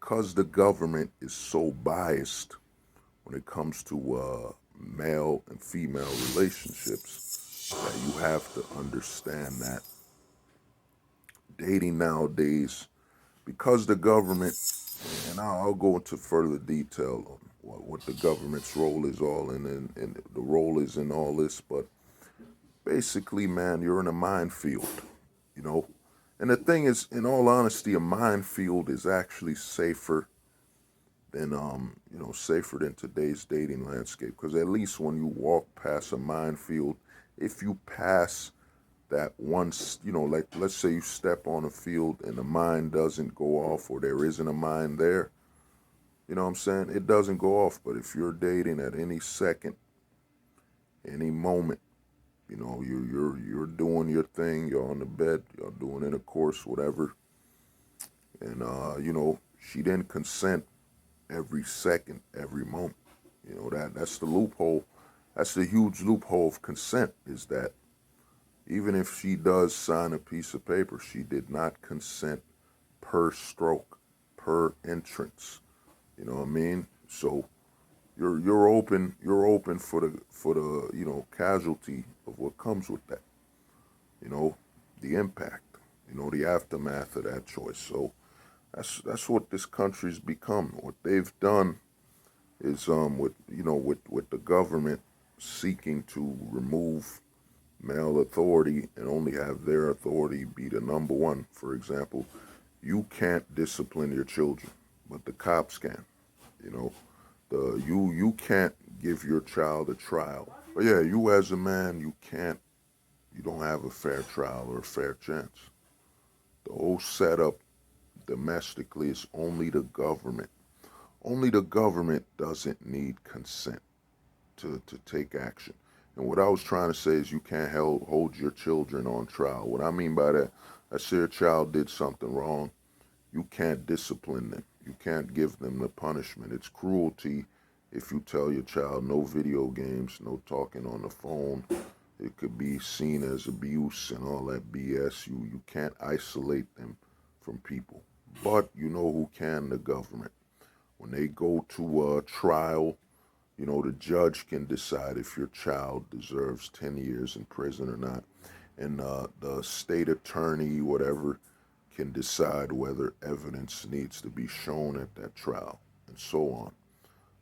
because the government is so biased when it comes to male and female relationships, that you have to understand that dating nowadays, because the government, and I'll go into further detail on what the government's role is all in, and the role is in all this, but basically, man, you're in a minefield, you know. And the thing is, in all honesty, a minefield is actually safer than safer than today's dating landscape. Because at least when you walk past a minefield, if you pass that once, like let's say you step on a field and the mine doesn't go off, or there isn't a mine there, you know what I'm saying? It doesn't go off. But if you're dating at any second, any moment, you're doing your thing, you're on the bed, you're doing intercourse, whatever, and she didn't consent every second, every moment. That's the loophole. That's the huge loophole of consent, is that even if she does sign a piece of paper, she did not consent per stroke, per entrance. You know what I mean? So you're open for the casualty of what comes with that. The impact, the aftermath of that choice. So that's what this country's become. What they've done is with the government seeking to remove male authority and only have their authority be the number one. For example, you can't discipline your children, but the cops can. You know, you can't give your child a trial. But yeah, you as a man, you don't have a fair trial or a fair chance. The whole setup domestically is only the government. Only the government doesn't need consent to take action. And what I was trying to say is you can't hold your children on trial. What I mean by that, I say your child did something wrong. You can't discipline them. You can't give them the punishment. It's cruelty if you tell your child no video games, no talking on the phone. It could be seen as abuse and all that BS. You can't isolate them from people. But you know who can? The government. When they go to a trial, the judge can decide if your child deserves 10 years in prison or not. And the state attorney, whatever, can decide whether evidence needs to be shown at that trial, and so on.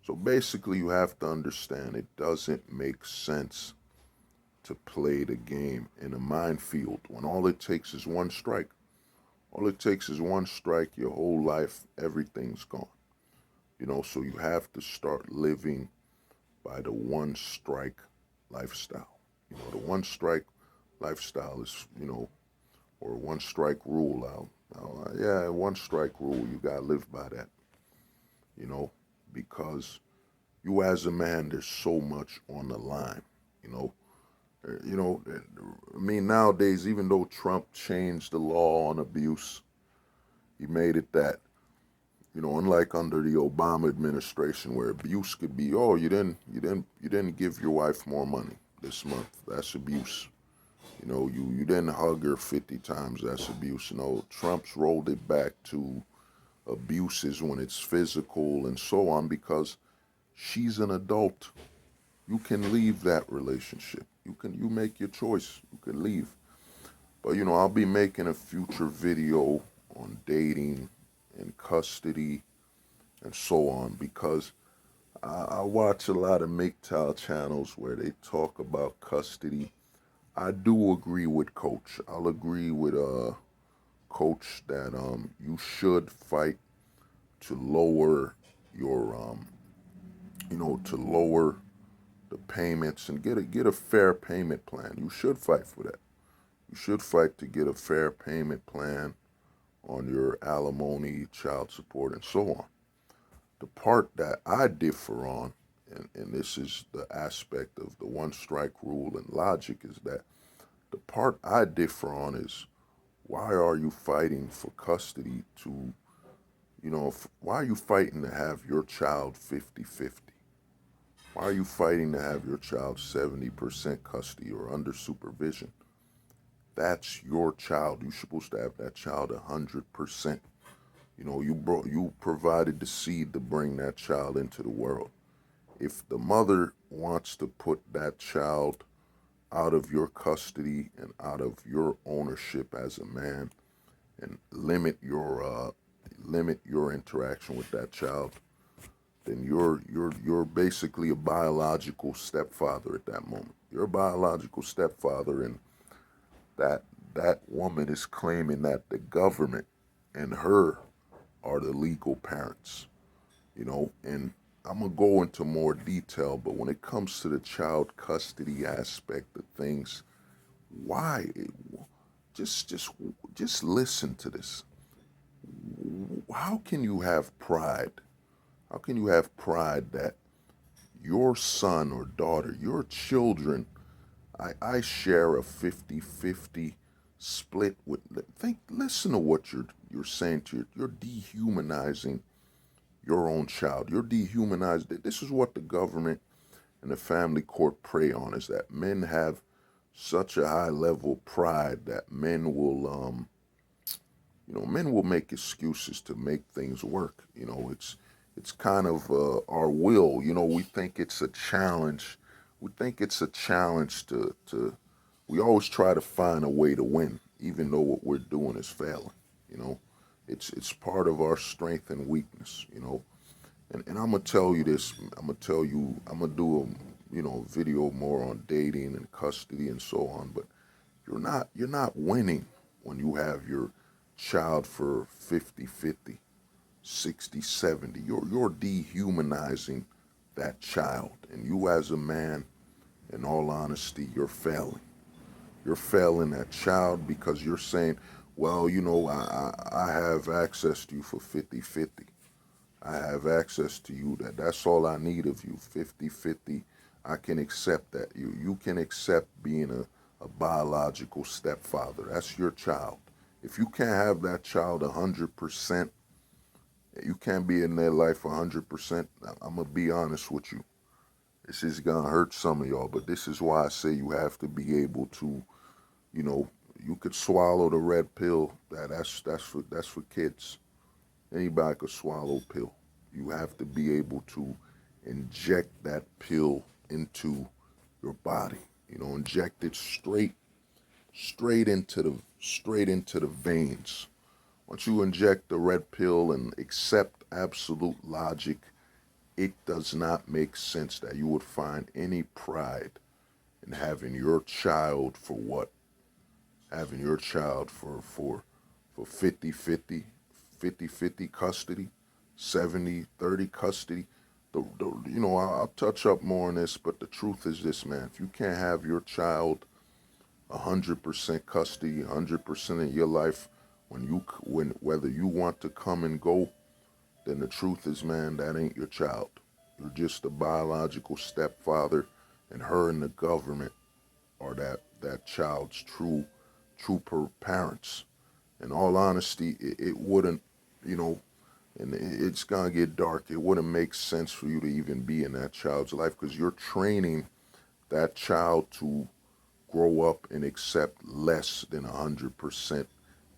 So basically, you have to understand it doesn't make sense to play the game in a minefield when all it takes is one strike. All it takes is one strike, your whole life, everything's gone. So you have to start living by the one strike lifestyle. The one strike lifestyle is, or one strike rule out. Yeah, one strike rule, you gotta live by that, because you as a man, there's so much on the line, you know. I mean, nowadays, even though Trump changed the law on abuse, he made it that, unlike under the Obama administration, where abuse could be, oh, you didn't give your wife more money this month. That's abuse. You didn't hug her 50 times. That's abuse. Trump's rolled it back to abuses when it's physical and so on, because she's an adult. You can leave that relationship. You make your choice. You can leave. But I'll be making a future video on dating and custody and so on, because I watch a lot of MGTOW channels where they talk about custody. I do agree with Coach. I'll agree with Coach that you should fight to lower your to lower the payments and get a fair payment plan. You should fight for that. You should fight to get a fair payment plan on your alimony, child support, and so on. The part that I differ on, and this is the aspect of the one strike rule and logic, is that the part I differ on is, why are you fighting for custody to, why are you fighting to have your child 50-50? Why are you fighting to have your child 70% custody or under supervision? That's your child. You're supposed to have that child 100%. You provided the seed to bring that child into the world. If the mother wants to put that child out of your custody and out of your ownership as a man, and limit your interaction with that child, then you're basically a biological stepfather at that moment. You're a biological stepfather, and that that woman is claiming that the government and her are the legal parents. And I'm gonna go into more detail, but when it comes to the child custody aspect of things, why? Just listen to this. How can you have pride? How can you have pride that your son or daughter, your children, I share a 50-50 split with, listen to what you're saying you're dehumanizing your own child. You're dehumanized. This is what the government and the family court prey on, is that men have such a high level of pride that men will make excuses to make things work. It's kind of our will. We think it's a challenge. We think it's a challenge to. We always try to find a way to win, even though what we're doing is failing. You know, it's part of our strength and weakness. And I'm gonna tell you this. I'm gonna do a video more on dating and custody and so on. But you're not winning when you have your child for 50-50, 60-70. You're dehumanizing that child, and you as a man, in all honesty, you're failing. You're failing that child because you're saying, well, I have access to you for 50-50. I have access to you. That's all I need of you. 50-50. I can accept that. You can accept being a biological stepfather. That's your child. If you can't have that child 100%, you can't be in their life 100%. I'm going to be honest with you. This is going to hurt some of y'all, but this is why I say you have to be able to, you could swallow the red pill. That's for kids. Anybody could swallow a pill. You have to be able to inject that pill into your body. Inject it straight into the veins. Once you inject the red pill and accept absolute logic, it does not make sense that you would find any pride in having your child for what? Having your child for 50-50 custody, 70-30 custody. I'll touch up more on this, but the truth is this, man. If you can't have your child 100% custody, 100% of your life, whether you want to come and go, then the truth is, man, that ain't your child. You're just a biological stepfather, and her and the government are that child's true parents. In all honesty, it wouldn't, and it's gonna get dark. It wouldn't make sense for you to even be in that child's life, because you're training that child to grow up and accept less than 100%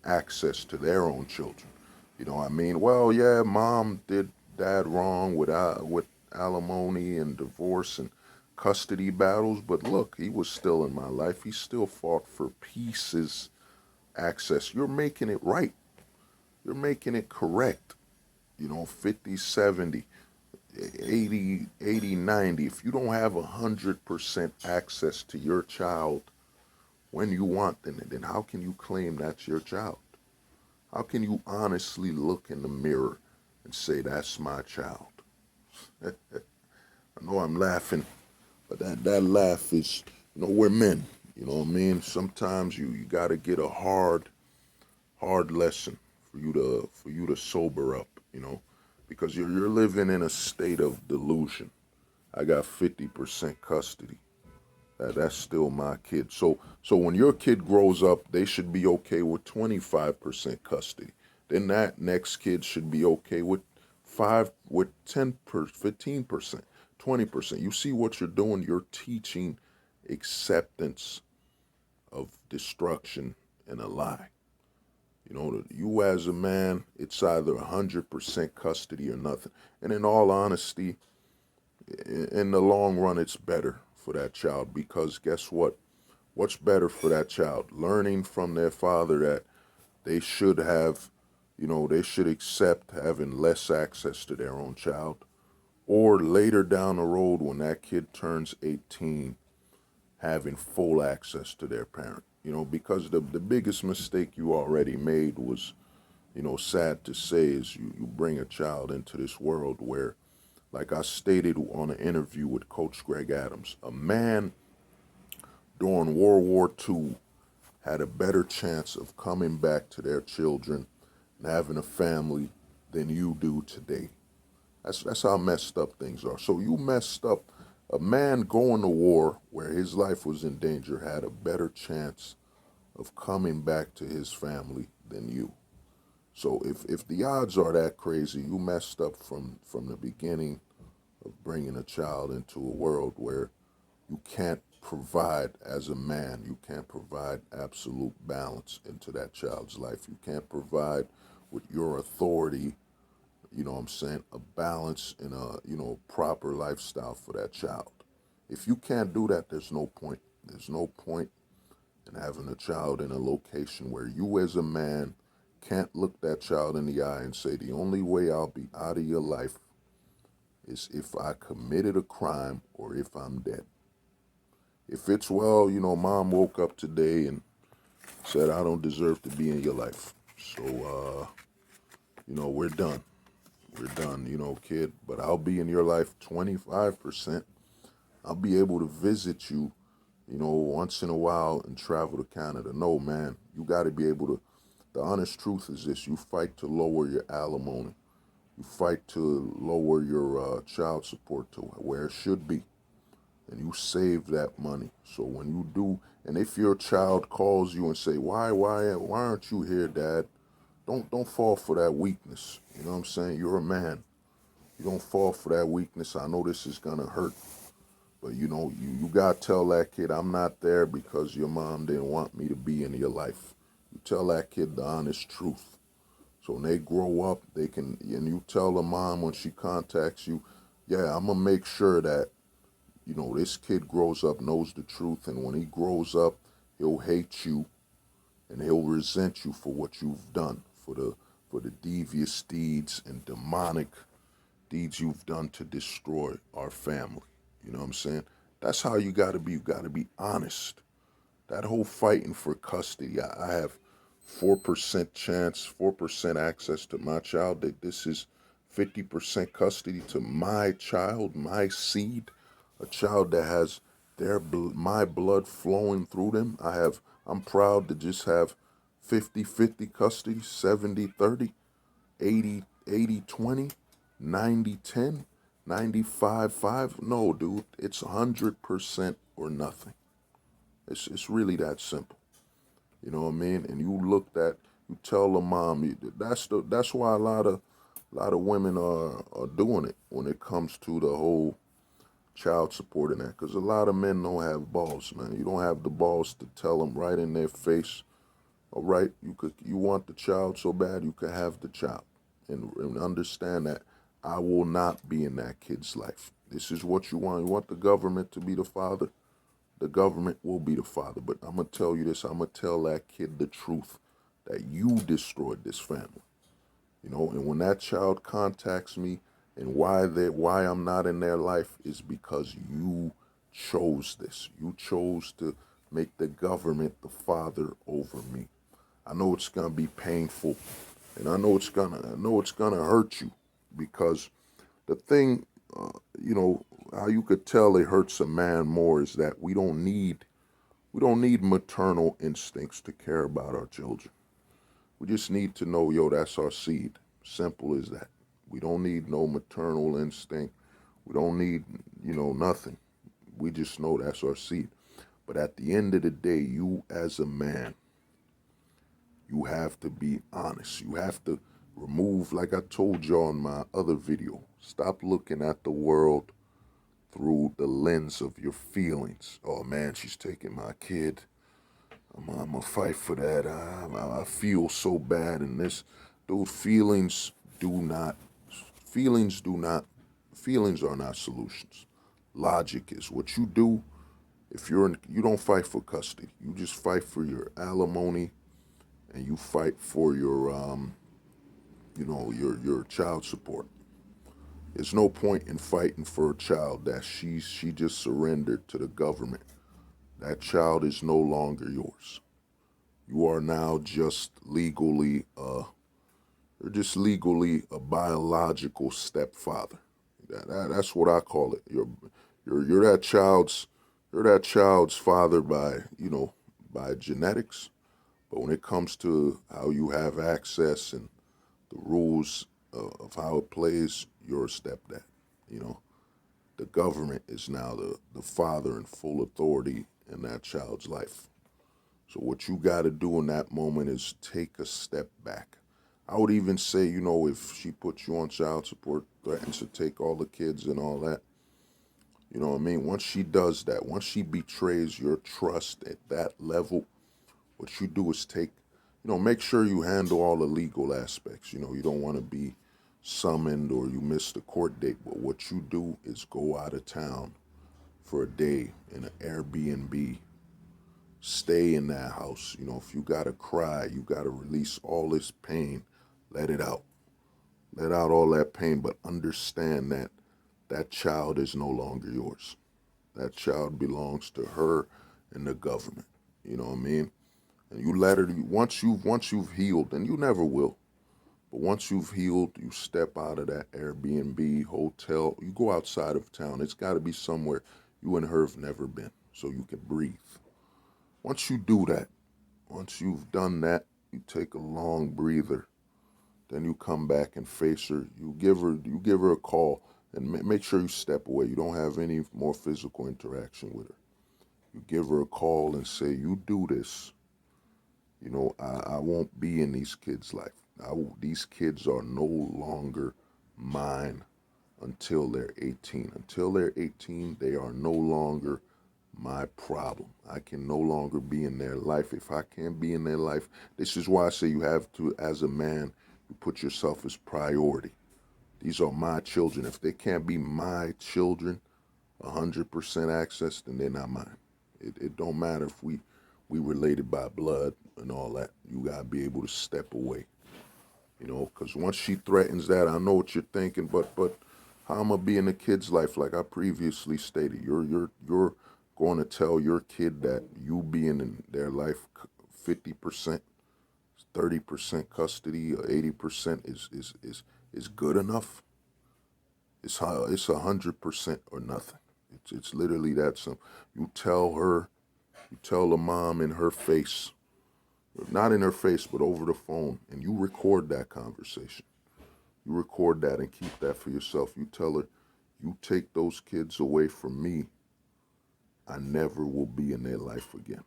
access to their own children. You know what I mean? Well, yeah, mom did dad wrong with alimony and divorce and custody battles, but look, he was still in my life. He still fought for pieces access. You're making it right. You're making it correct. 50, 70, 80, 90. If you don't have 100% access to your child when you want, then how can you claim that's your child? How can you honestly look in the mirror and say, that's my child? I know I'm laughing, but that laugh is, we're men. You know what I mean? Sometimes you got to get a hard lesson for you to sober up, because you're living in a state of delusion. I got 50% custody. That's still my kid. So when your kid grows up, they should be okay with 25% custody. Then that next kid should be okay with 15%, 20%. You see what you're doing? You're teaching acceptance of destruction and a lie. You know, you as a man, it's either 100% custody or nothing. And in all honesty, in the long run, it's better for that child because guess what? What's better for that child? Learning from their father that they should have, they should accept having less access to their own child. Or later down the road when that kid turns 18, having full access to their parent. Because the biggest mistake you already made was, sad to say, is you bring a child into this world where, like I stated on an interview with Coach Greg Adams, a man during World War II had a better chance of coming back to their children and having a family than you do today. That's how messed up things are. So you messed up. A man going to war where his life was in danger had a better chance of coming back to his family than you. So if the odds are that crazy, you messed up from the beginning of bringing a child into a world where you can't provide as a man, you can't provide absolute balance into that child's life. You can't provide with your authority, what I'm saying, a balance and proper lifestyle for that child. If you can't do that, there's no point. There's no point in having a child in a location where you as a man can't look that child in the eye and say, the only way I'll be out of your life is if I committed a crime or if I'm dead. If it's, well, mom woke up today and said, I don't deserve to be in your life. So, we're done. We're done, kid. But I'll be in your life 25%. I'll be able to visit you, once in a while and travel to Canada. No, man, you got to be able to. The honest truth is this: you fight to lower your alimony. You fight to lower your child support to where it should be. And you save that money. So when you do, and if your child calls you and say, why aren't you here, Dad? Don't fall for that weakness. You know what I'm saying? You're a man. You don't fall for that weakness. I know this is gonna hurt, but you gotta tell that kid, I'm not there because your mom didn't want me to be in your life. You tell that kid the honest truth. So when they grow up, and you tell the mom when she contacts you, yeah, I'm gonna make sure that this kid grows up, knows the truth, and when he grows up, he'll hate you and he'll resent you for what you've done, for the devious deeds and demonic deeds you've done to destroy our family. You know what I'm saying? That's how you gotta be. You gotta be honest. That whole fighting for custody, I have 4% chance, 4% access to my child, that this is 50% custody to my child, my seed, a child that has my blood flowing through them. I'm proud to just have 50-50 custody, 70-30, 80-20, 90-10, 95-5. No, dude, it's 100% or nothing. It's really that simple. You know what I mean? And you tell the mom, that's why a lot of women are doing it when it comes to the whole child support and that, because a lot of men don't have balls, man. You don't have the balls to tell them right in their face, all right, you want the child so bad, you could have the child, and understand that I will not be in that kid's life. This is what you want. You want the government to be the father? The government will be the father. But I'm going to tell you this. I'm going to tell that kid the truth, that you destroyed this family. And when that child contacts me and why I'm not in their life is because you chose this. You chose to make the government the father over me. I know it's going to be painful, and I know it's going to hurt you, because the thing, how you could tell it hurts a man more is that we don't need maternal instincts to care about our children. We just need to know, that's our seed. Simple as that. We don't need no maternal instinct. We don't need, nothing. We just know that's our seed. But at the end of the day, you as a man, you have to be honest. You have to remove, like I told you on my other video, stop looking at the world through the lens of your feelings. Oh man, she's taking my kid. I'm gonna fight for that. I feel so bad, and those do not, feelings do not, feelings are not solutions. Logic is what you do. If you don't fight for custody, you just fight for your alimony, and you fight for your child support. There's no point in fighting for a child that she just surrendered to the government. That child is no longer yours. You are now just legally, you're just legally a biological stepfather. That's what I call it. You're you're that child's father by by genetics. But when it comes to how you have access and the rules of how it plays, you're a stepdad. You know, the government is now the father in full authority in that child's life. So what you got to do in that moment is take a step back. I would even say, if she puts you on child support, threatens to take all the kids and all that, you know what I mean? Once she does that, once she betrays your trust at that level, what you do is make sure you handle all the legal aspects. You don't want to be summoned or you miss the court date. But what you do is go out of town for a day in an Airbnb. Stay in that house. If you got to cry, you got to release all this pain. Let it out. Let out all that pain, but understand that that child is no longer yours. That child belongs to her and the government. You know what I mean? And you let her, once you've healed, and you never will, but once you've healed, you step out of that Airbnb, hotel, you go outside of town. It's got to be somewhere you and her have never been so you can breathe. Once you do that, once you've done that, you take a long breather. Then you come back and face her. You give her a call and make sure you step away. You don't have any more physical interaction with her. You give her a call and say, you do this. I won't be in these kids' life. These kids are no longer mine until they're 18. Until they're 18, they are no longer my problem. I can no longer be in their life. If I can't be in their life, this is why I say you have to, as a man, you put yourself as priority. These are my children. If they can't be my children, 100% access, then they're not mine. It don't matter if we related by blood and all that. You gotta be able to step away. Because once she threatens that, I know what you're thinking. But how am I be in the kid's life? Like I previously stated, you're going to tell your kid that you being in their life 50%, 30% custody, or 80% is good enough. It's 100% or nothing. It's literally that simple. You tell her, you tell the mom in her face, not in her face, but over the phone, and you record that conversation. You record that and keep that for yourself. You tell her, you take those kids away from me, I never will be in their life again.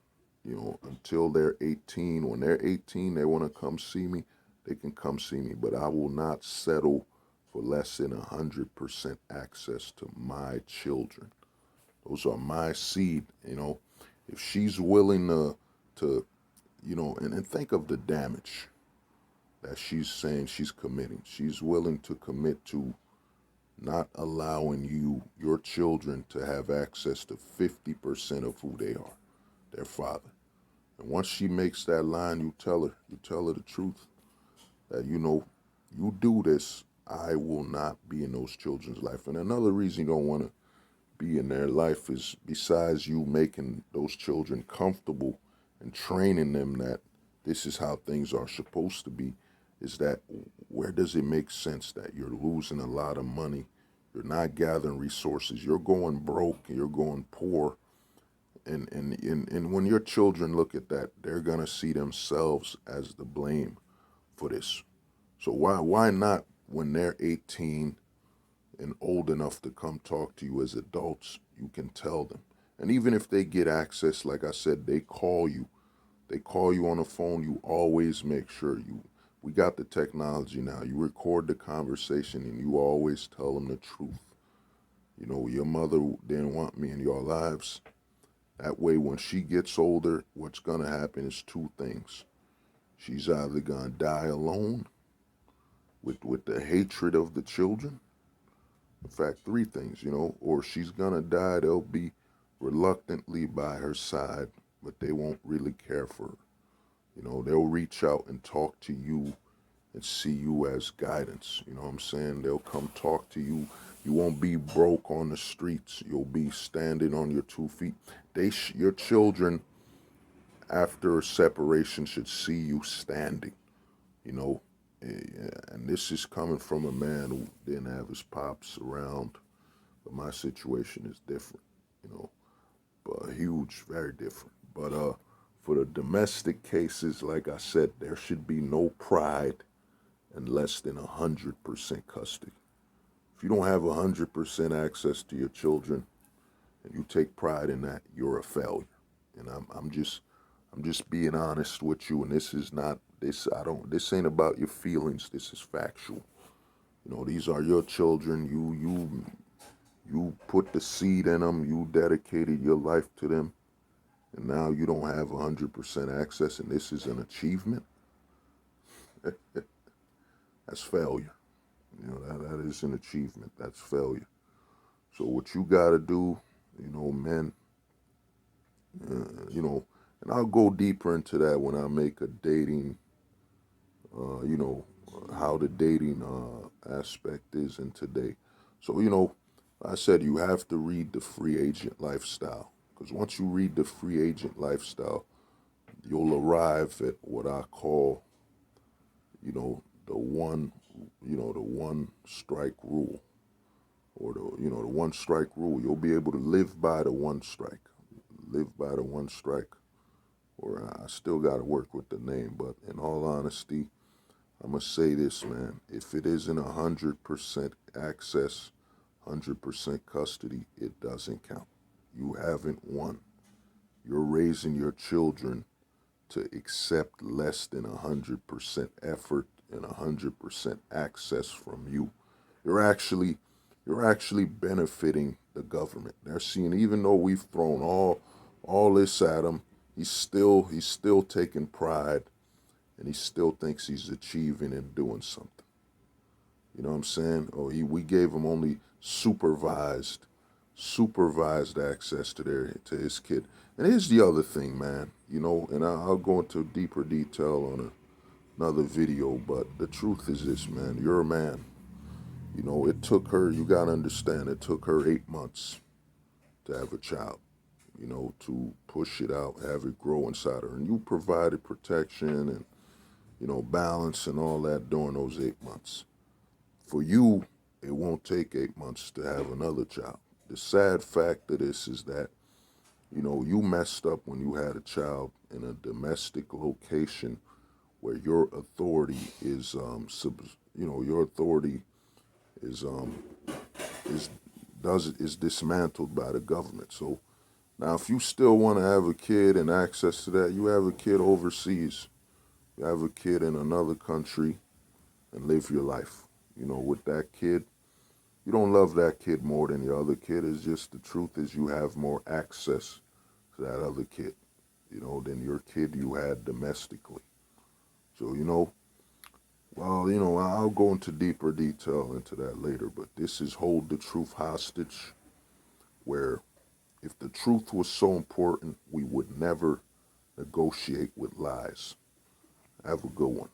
Until they're 18. When they're 18, they want to come see me, they can come see me. But I will not settle for less than 100% access to my children. Those are my seed. If she's willing to and think of the damage that she's saying she's committing. She's willing to commit to not allowing your children, to have access to 50% of who they are, their father. And once she makes that line, you tell her the truth that, you do this, I will not be in those children's life. And another reason you don't want to be in their life is, besides you making those children comfortable and training them that this is how things are supposed to be, is that where does it make sense that you're losing a lot of money, you're not gathering resources, you're going broke, you're going poor, and when your children look at that, they're gonna see themselves as the blame for this. So why not, when they're 18 and old enough to come talk to you as adults, you can tell them. And even if they get access, like I said, they call you on the phone, you always make sure we got the technology now. You record the conversation and you always tell them the truth. Your mother didn't want me in your lives. That way, when she gets older, what's going to happen is two things. She's either going to die alone with the hatred of the children. In fact, three things, or she's going to die. They'll be reluctantly by her side, but they won't really care for her. They'll reach out and talk to you and see you as guidance. You know what I'm saying? They'll come talk to you. You won't be broke on the streets. You'll be standing on your 2 feet. Your children, after separation, should see you standing, you know. And this is coming from a man who didn't have his pops around. But my situation is different, but huge, very different. But for the domestic cases, like I said, there should be no pride and less than 100% custody. If you don't have 100% access to your children and you take pride in that, you're a failure. And I'm just being honest with you. And this is not this ain't about your feelings. This is factual. These are your children. You put the seed in them. You dedicated your life to them, and now you don't have 100% access. And this is an achievement. That's failure. That is an achievement. That's failure. So what you got to do, men, and I'll go deeper into that when I make a dating, how the dating aspect is in today. So, I said you have to read the free agent lifestyle, because once you read the free agent lifestyle, you'll arrive at what I call, the one strike rule, or the one strike rule. You'll be able to live by the one strike, or I still got to work with the name. But in all honesty, I'm gonna say this, man. If it isn't 100% access, 100% custody, it doesn't count. You haven't won. You're raising your children to accept less than 100% effort and 100% access from you. You're actually benefiting the government. They're seeing, even though we've thrown all this at him, he's still taking pride, and he still thinks he's achieving and doing something. You know what I'm saying? We gave him only supervised access to his kid. And here's the other thing, man. And I'll go into deeper detail on another video. But the truth is this, man. You're a man. It took her. You gotta understand. It took her 8 months to have a child. To push it out, have it grow inside her, and you provided protection and balance and all that during those 8 months. For you, it won't take 8 months to have another child. The sad fact of this is that, you messed up when you had a child in a domestic location where your authority is, your authority is dismantled by the government. So now, if you still want to have a kid and access to that, you have a kid overseas, you have a kid in another country, and live your life. With that kid, you don't love that kid more than the other kid. It's just the truth is you have more access to that other kid, than your kid you had domestically. So, I'll go into deeper detail into that later, but this is Hold the Truth Hostage, where if the truth was so important, we would never negotiate with lies. Have a good one.